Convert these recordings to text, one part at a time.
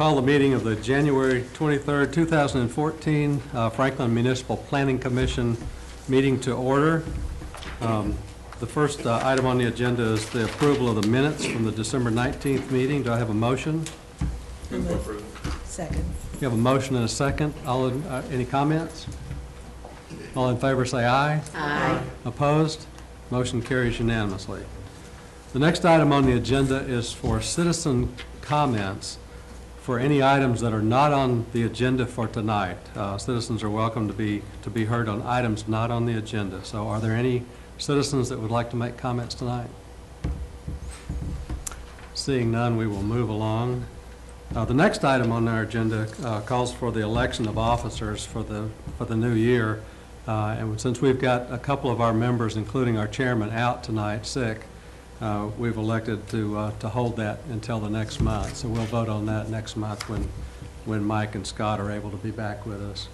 call the meeting of the January 23rd, 2014 Franklin Municipal Planning Commission meeting to order. The first item on the agenda is the approval of the minutes from the December 19th meeting. Do I have a motion? Second. You have a motion and a second. Any comments? All in favor say aye. Aye. Opposed? Motion carries unanimously. The next item on the agenda is for citizen comments for any items that are not on the agenda for tonight. Citizens are welcome to be heard on items not on the agenda. So are there any citizens that would like to make comments tonight? Seeing none, we will move along. The next item on our agenda calls for the election of officers for the new year. And since we've got a couple of our members, including our chairman, out tonight sick, we've elected to hold that until the next month. So we'll vote on that next month when Mike and Scott are able to be back with us.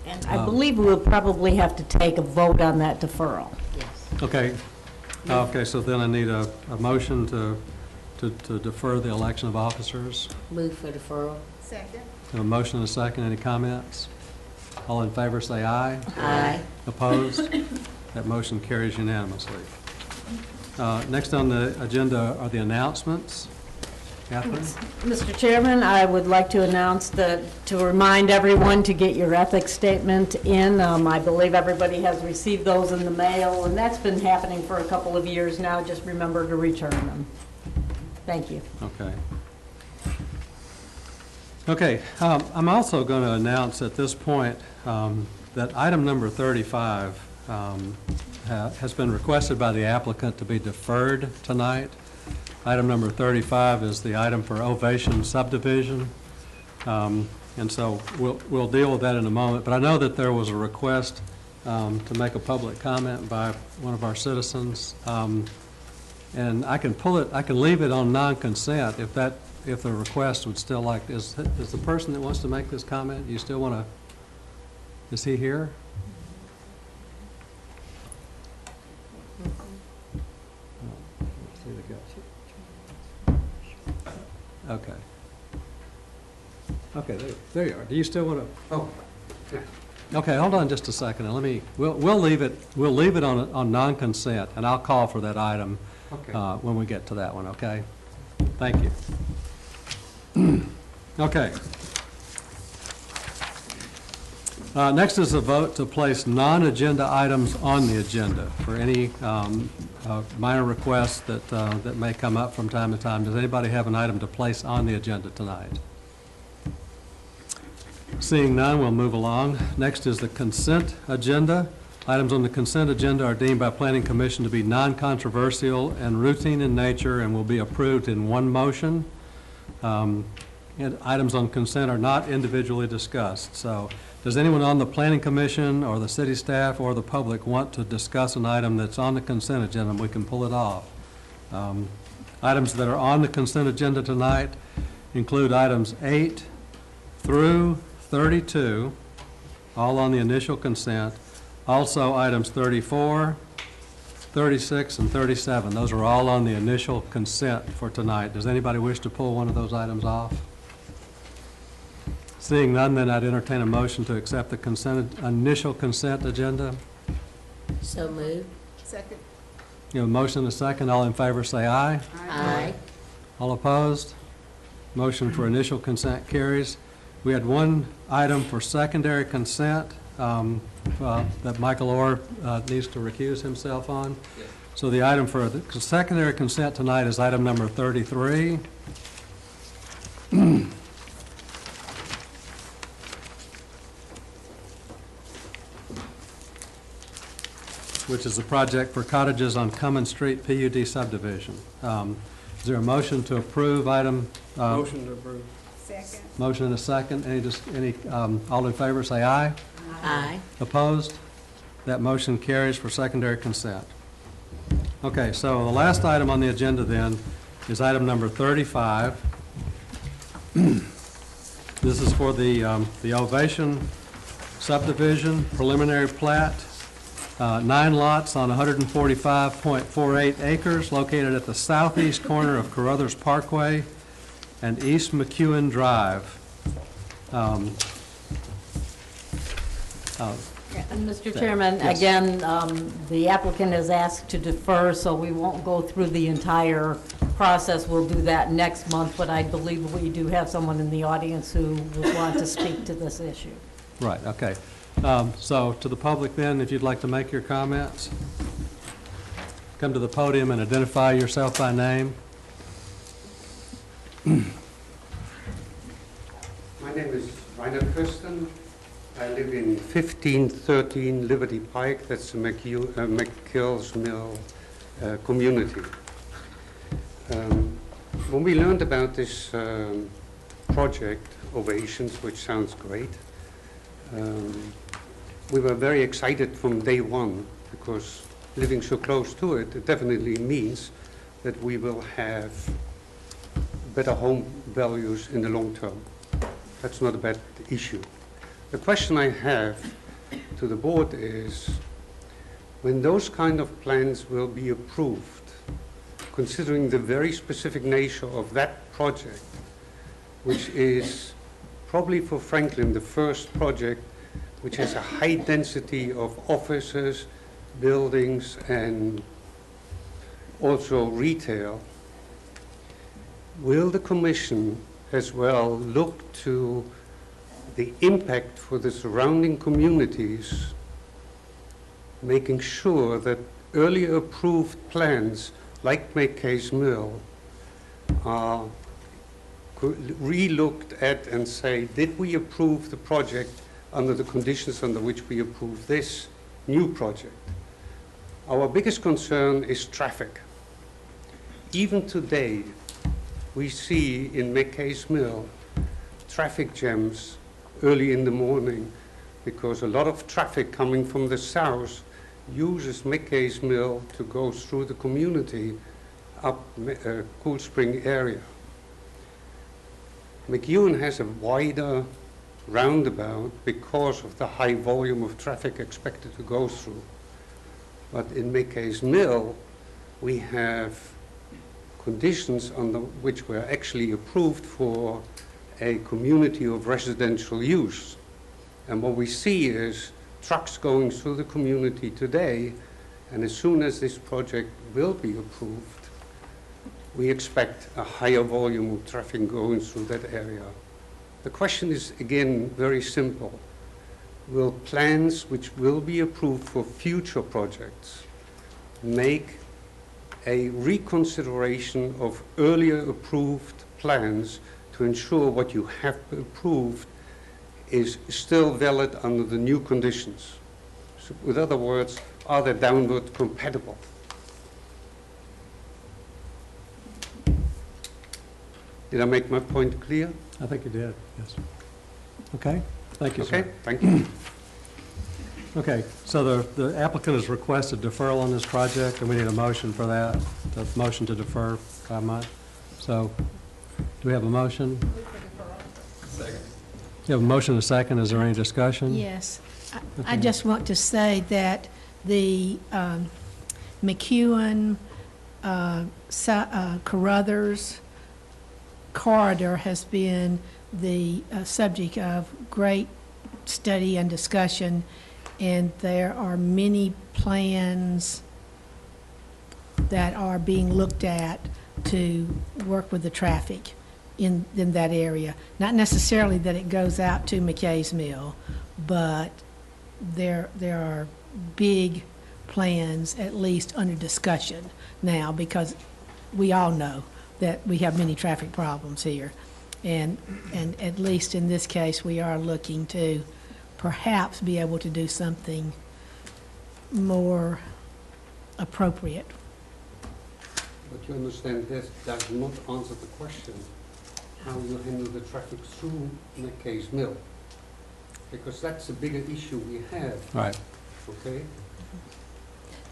And I believe we'll probably have to take a vote on that deferral. Yes. Okay. Okay, so then I need a motion to defer the election of officers. Move for deferral. Second. A motion and a second. Any comments? All in favor say aye. Aye. Opposed? That motion carries unanimously. Next on the agenda are the announcements. Catherine? Mr. Chairman, I would like to announce to remind everyone to get your ethics statement in. I believe everybody has received those in the mail, and that's been happening for a couple of years now. Just remember to return them. Thank you. Okay. Okay, I'm also going to announce at this point that item number 35 has been requested by the applicant to be deferred tonight. Item number 35 is the item for Ovation subdivision. And so we'll deal with that in a moment. But I know that there was a request to make a public comment by one of our citizens. And I can leave it on non-consent if the request would still like, is the person that wants to make this comment, you still want to, is he here? Okay. Okay, there you are. Do you still want to? Oh. Okay, hold on just a second. And we'll leave it on non-consent, and I'll call for that item when we get to that one. Okay. Thank you. Okay. Next is a vote to place non-agenda items on the agenda for any minor requests that may come up from time to time. Does anybody have an item to place on the agenda tonight? Seeing none, we'll move along. Next is the consent agenda. Items on the consent agenda are deemed by Planning Commission to be non-controversial and routine in nature and will be approved in one motion. And items on consent are not individually discussed. So does anyone on the Planning Commission or the city staff or the public want to discuss an item that's on the consent agenda? We can pull it off. Items that are on the consent agenda tonight include items 8 through 32, all on the initial consent. Also items 34, 36, and 37. Those are all on the initial consent for tonight. Does anybody wish to pull one of those items off? Seeing none, then I'd entertain a motion to accept the initial consent agenda. So moved. Second. You have a motion and a second. All in favor say aye. Aye. All opposed? Motion for initial consent carries. We had one item for secondary consent that Michael Orr needs to recuse himself on. Yes. So the item for the secondary consent tonight is item number 33. Which is a project for cottages on Cummins Street PUD subdivision. Is there a motion to approve item? Motion to approve. Second. Motion and a second. All in favor say aye. Aye. Opposed? That motion carries for secondary consent. Okay, so the last item on the agenda then is item number 35. This is for the Ovation subdivision preliminary plat. 9 lots on 145.48 acres located at the southeast corner of Carruthers Parkway and East McEwen Drive. And Mr. Chairman, Yes. again, the applicant has asked to defer, so we won't go through the entire process. We'll do that next month, but I believe we do have someone in the audience who would want to speak to this issue. Right, okay. So to the public then, if you'd like to make your comments, come to the podium and identify yourself by name. My name is Rainer Kirsten. I live in 1513 Liberty Pike. That's the McGill's Mill community. When we learned about this project, Ovations, which sounds great, we were very excited from day one, because living so close to it, it definitely means that we will have better home values in the long term. That's not a bad issue. The question I have to the board is, when those kind of plans will be approved, considering the very specific nature of that project, which is probably for Franklin the first project which has a high density of offices, buildings, and also retail, will the commission as well look to the impact for the surrounding communities, making sure that earlier approved plans like McKay's Mill are re-looked at and say, did we approve the project under the conditions under which we approved this new project? Our biggest concern is traffic. Even today, we see in McKay's Mill traffic jams early in the morning, because a lot of traffic coming from the south uses McKay's Mill to go through the community up Cool Spring area. McEwen has a wider roundabout because of the high volume of traffic expected to go through. But in McKay's Mill, we have conditions under which were actually approved for a community of residential use. And what we see is trucks going through the community today, and as soon as this project will be approved, we expect a higher volume of traffic going through that area. The question is, again, very simple. Will plans which will be approved for future projects make a reconsideration of earlier approved plans to ensure what you have approved is still valid under the new conditions? So, with other words, are they downward compatible? Did I make my point clear? I think you did, yes. Okay, thank you, sir. Okay, thank you. Okay, so the applicant has requested deferral on this project, and we need a motion for that, the motion to defer 5 months. So, do we have a motion? Second. You have a motion and a second. Is there any discussion? Yes. I Okay. just want to say that the McEwen, Carruthers corridor has been the subject of great study and discussion, and there are many plans that are being looked at to work with the traffic in that area. Not necessarily that it goes out to McKay's Mill, but there are big plans at least under discussion now, because we all know that we have many traffic problems here. And at least in this case, we are looking to perhaps be able to do something more appropriate. But you understand this does not answer the question how you handle the traffic through McKay's Mill, because that's a bigger issue we have, Right. okay?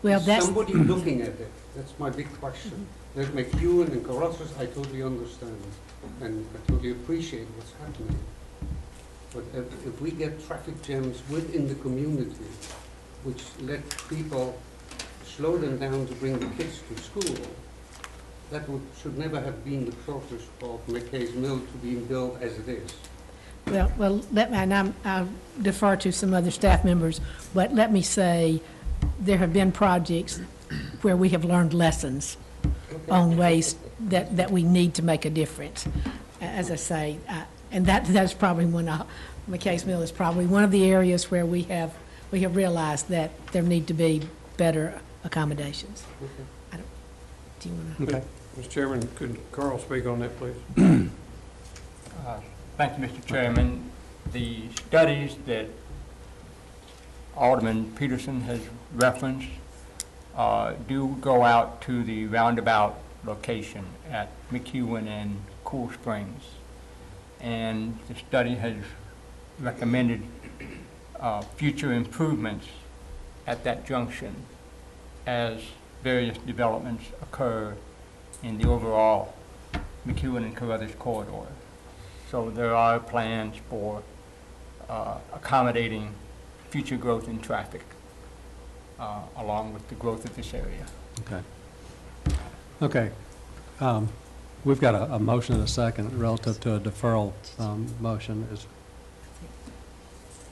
Well, Is that's, somebody looking at it? That's my big question. There's McEwen and Carruthers, I totally understand, and I totally appreciate what's happening. But if we get traffic jams within the community, which let people slow them down to bring the kids to school, should never have been the purpose of McKay's Mill to be built as it is. Well, I'll defer to some other staff members, but let me say, there have been projects where we have learned lessons on ways that we need to make a difference. As I say, and that's probably McKay's Mill is probably one of the areas where we have realized that there need to be better accommodations. Do you want to? Okay. Mr. Chairman, could Carl speak on that, please? Thank you, Mr. Chairman. The studies that Alderman Peterson has referenced do go out to the roundabout location at McEwen and Cool Springs. And the study has recommended future improvements at that junction as various developments occur in the overall McEwen and Carruthers corridor. So there are plans for accommodating future growth in traffic along with the growth of this area. Okay. We've got a motion and a second relative to a deferral motion.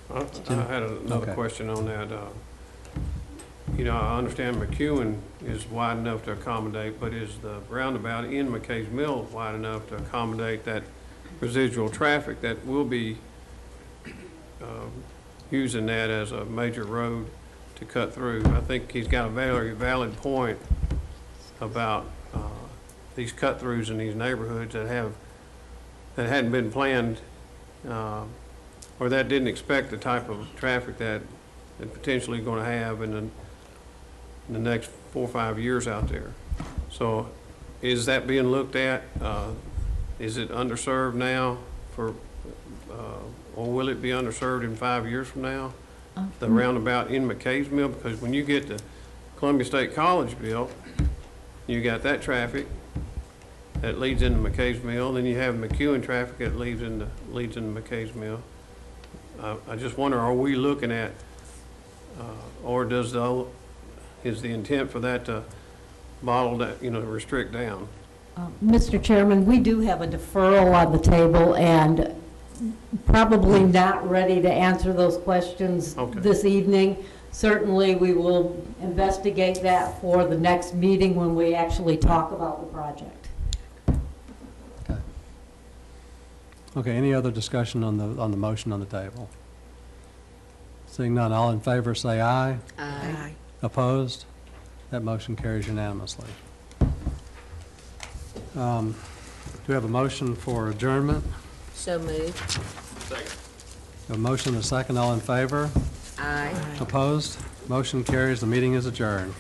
I had another Okay. question on that. You know, I understand McEwen is wide enough to accommodate, but is the roundabout in McKay's Mill wide enough to accommodate that residual traffic that will be using that as a major road to cut through? I think he's got a very valid point about these cut-throughs in these neighborhoods that hadn't been planned or that didn't expect the type of traffic that they're potentially going to have in the next 4 or 5 years out there. So is that being looked at? Is it underserved now or will it be underserved in 5 years from now? The roundabout in McKay's Mill, because when you get to Columbia State College built, you got that traffic that leads into McKay's Mill, then you have McEwen traffic that leads into McKay's Mill. I just wonder, are we looking at, or is the intent for that to bottle that, restrict down? Mr. Chairman, we do have a deferral on the table and probably not ready to answer those questions this evening. Certainly, we will investigate that for the next meeting when we actually talk about the project. Okay, any other discussion on the motion on the table? Seeing none, all in favor say aye. Aye. Opposed? That motion carries unanimously. Do we have a motion for adjournment? So moved. A motion and a second, all in favor? Aye. Opposed? Motion carries, the meeting is adjourned.